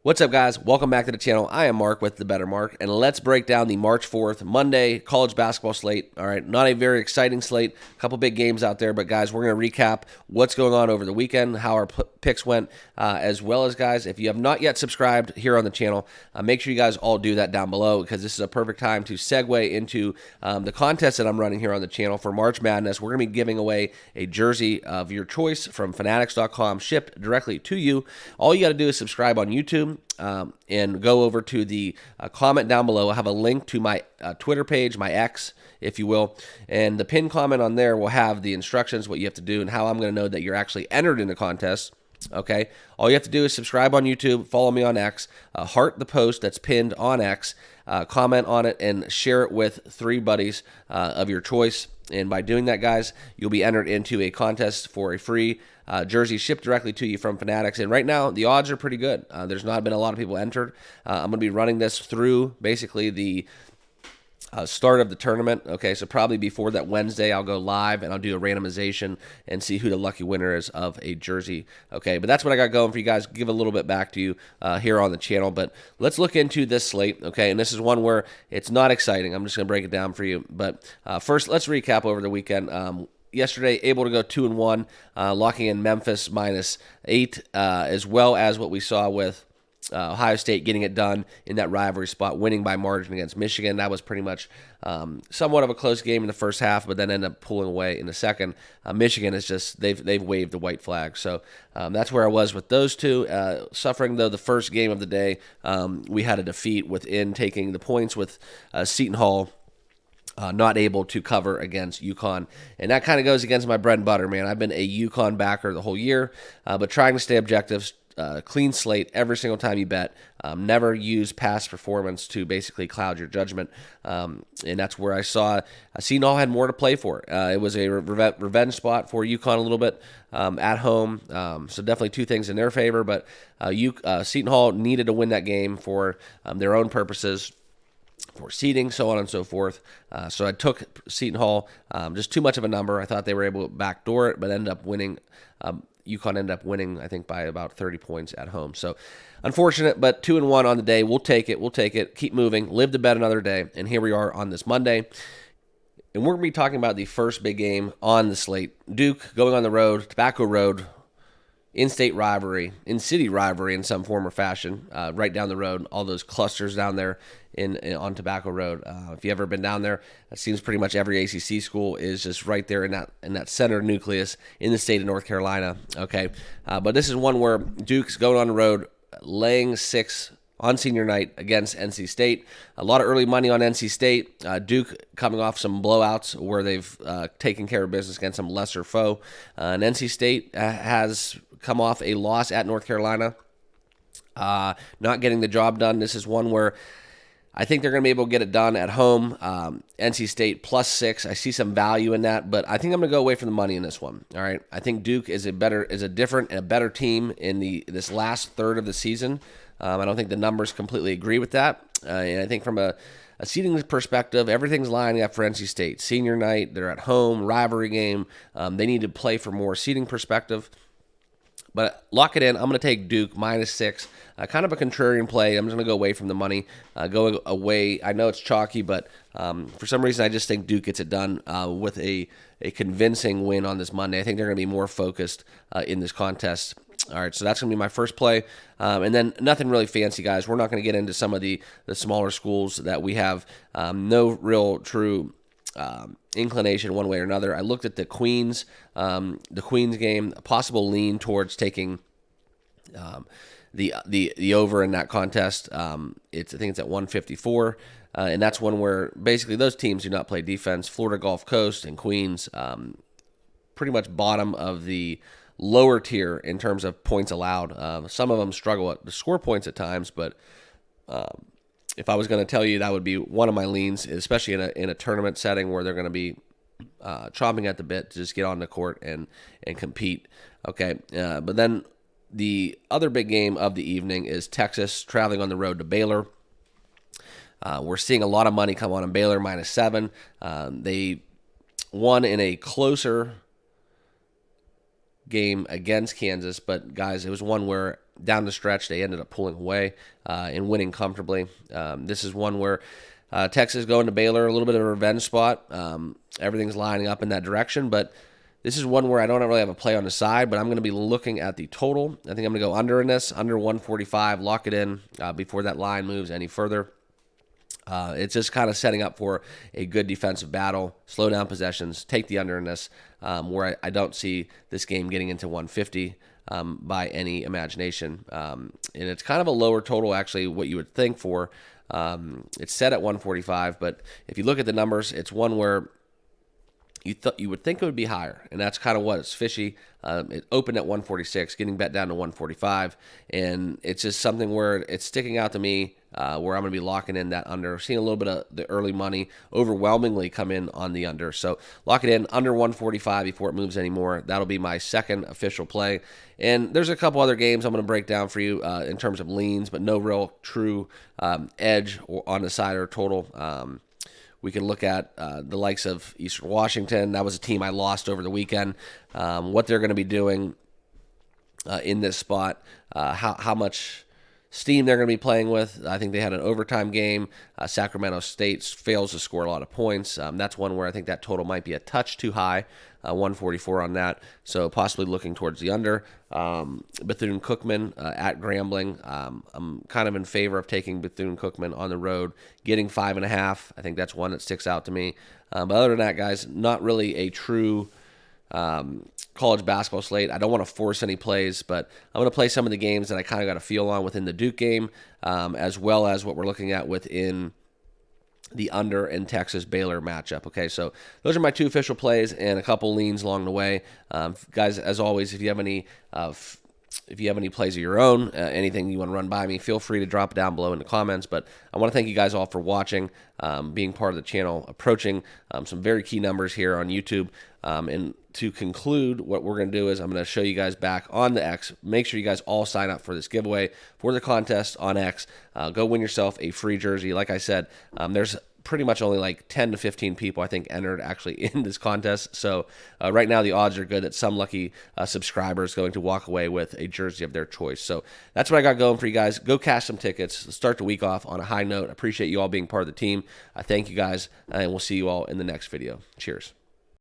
What's up, guys? Welcome back to the channel. I am Mark with the Bettor Mark, and let's break down the March 4th, Monday, college basketball slate. All right, not a very exciting slate. A couple big games out there, but guys, we're going to recap what's going on over the weekend, how our picks went, as well as, guys, if you have not yet subscribed here on the channel, make sure you guys all do that down below because this is a perfect time to segue into the contest that I'm running here on the channel for March Madness. We're going to be giving away a jersey of your choice from Fanatics.com, shipped directly to you. All you got to do is subscribe on YouTube. And go over to the comment down below. I'll have a link to my Twitter page, my X, if you will. And the pinned comment on there will have the instructions, what you have to do, and how I'm going to know that you're actually entered in the contest. Okay? All you have to do is subscribe on YouTube, follow me on X, heart the post that's pinned on X, comment on it, and share it with 3 buddies of your choice. And by doing that, guys, you'll be entered into a contest for a free jersey shipped directly to you from Fanatics. And right now, the odds are pretty good. There's not been a lot of people entered. I'm going to be running this through basically the start of the tournament. Okay, so probably before that Wednesday, I'll go live and I'll do a randomization and see who the lucky winner is of a jersey. Okay, but that's what I got going for you guys. Give a little bit back to you here on the channel. But let's look into this slate. Okay, and this is one where it's not exciting. I'm just going to break it down for you. But first, let's recap over the weekend. Yesterday, able to go 2-1, locking in Memphis -8, as well as what we saw with Ohio State getting it done in that rivalry spot, winning by margin against Michigan. That was pretty much somewhat of a close game in the first half, but then ended up pulling away in the second. Michigan is just they've waved the white flag, so that's where I was with those two. Suffering though the first game of the day, we had a defeat within taking the points with Seton Hall. Not able to cover against UConn. And that kind of goes against my bread and butter, man. I've been a UConn backer the whole year, but trying to stay objective, clean slate every single time you bet. Never use past performance to basically cloud your judgment. And that's where I saw Seton Hall had more to play for. It was a revenge spot for UConn a little bit at home. So definitely two things in their favor, but Seton Hall needed to win that game for their own purposes, for seeding, so on and so forth. So I took Seton Hall, just too much of a number. I thought they were able to backdoor it, but ended up winning. UConn ended up winning, I think, by about 30 points at home. So unfortunate, but 2-1 on the day. We'll take it. We'll take it. Keep moving. Live to bet another day. And here we are on this Monday. And we're going to be talking about the first big game on the slate. Duke going on the road, Tobacco Road, in-state rivalry, in-city rivalry in some form or fashion, right down the road, all those clusters down there on Tobacco Road. If you've ever been down there, it seems pretty much every ACC school is just right there in that center nucleus in the state of North Carolina. Okay, but this is one where Duke's going on the road, laying 6 on senior night against NC State. A lot of early money on NC State. Duke coming off some blowouts where they've taken care of business against some lesser foe. And NC State has come off a loss at North Carolina, not getting the job done. This is one where I think they're going to be able to get it done at home. NC State +6. I see some value in that, but I think I'm going to go away from the money in this one. All right. I think Duke is a different and a better team in this last third of the season. I don't think the numbers completely agree with that. And I think from a seeding perspective, everything's lining up for NC State. Senior night, they're at home, rivalry game. They need to play for more seeding perspective. But lock it in. I'm going to take Duke -6. Kind of a contrarian play. I'm just going to go away from the money. Go away. I know it's chalky, but for some reason I just think Duke gets it done with a convincing win on this Monday. I think they're going to be more focused in this contest. All right, so that's going to be my first play. And then nothing really fancy, guys. We're not going to get into some of the smaller schools that we have no real true inclination one way or another. I looked at the Queens game, a possible lean towards taking the over in that contest. I think it's at 154, and that's one where basically those teams do not play defense. Florida Gulf Coast and Queens, pretty much bottom of the lower tier in terms of points allowed. Some of them struggle to score points at times, but if I was going to tell you, that would be one of my leans, especially in a tournament setting where they're going to be chomping at the bit to just get on the court and compete. Okay, but then the other big game of the evening is Texas traveling on the road to Baylor. We're seeing a lot of money come on Baylor -7. They won in a closer game against Kansas, but guys, it was one where down the stretch they ended up pulling away and winning comfortably. This is one where Texas going to Baylor, a little bit of a revenge spot. Everything's lining up in that direction, but this is one where I don't really have a play on the side, but I'm going to be looking at the total. I think I'm going to go under in this, under 145, lock it in before that line moves any further. It's just kind of setting up for a good defensive battle, slow down possessions, take the under in this, where I don't see this game getting into 150 by any imagination. And it's kind of a lower total, actually, what you would think for. It's set at 145, but if you look at the numbers, it's one where you would think it would be higher, and that's kind of what it's fishy. It opened at 146, getting bet down to 145, and it's just something where it's sticking out to me where I'm going to be locking in that under. Seeing a little bit of the early money overwhelmingly come in on the under. So lock it in under 145 before it moves anymore. That'll be my second official play. And there's a couple other games I'm going to break down for you in terms of leans, but no real true edge or on the side or total. We can look at the likes of Eastern Washington. That was a team I lost over the weekend. What they're going to be doing in this spot, how much steam they're going to be playing with. I think they had an overtime game. Sacramento State fails to score a lot of points. That's one where I think that total might be a touch too high, 144 on that. So possibly looking towards the under. Bethune-Cookman at Grambling. I'm kind of in favor of taking Bethune-Cookman on the road, getting 5.5. I think that's one that sticks out to me. But other than that, guys, not really a true college basketball slate. I don't want to force any plays, but I'm going to play some of the games that I kind of got a feel on within the Duke game, as well as what we're looking at within the under in Texas Baylor matchup. Okay, so those are my two official plays and a couple leans along the way. Guys, as always, if you have any plays of your own, anything you want to run by me, feel free to drop it down below in the comments. But I want to thank you guys all for watching, being part of the channel, approaching some very key numbers here on YouTube. And to conclude, what we're going to do is I'm going to show you guys back on the X. Make sure you guys all sign up for this giveaway for the contest on X. Go win yourself a free jersey. Like I said, there's pretty much only like 10 to 15 people, I think, entered actually in this contest. So right now the odds are good that some lucky subscriber is going to walk away with a jersey of their choice. So that's what I got going for you guys. Go cash some tickets. Let's start the week off on a high note. I appreciate you all being part of the team. I thank you guys, and we'll see you all in the next video. Cheers.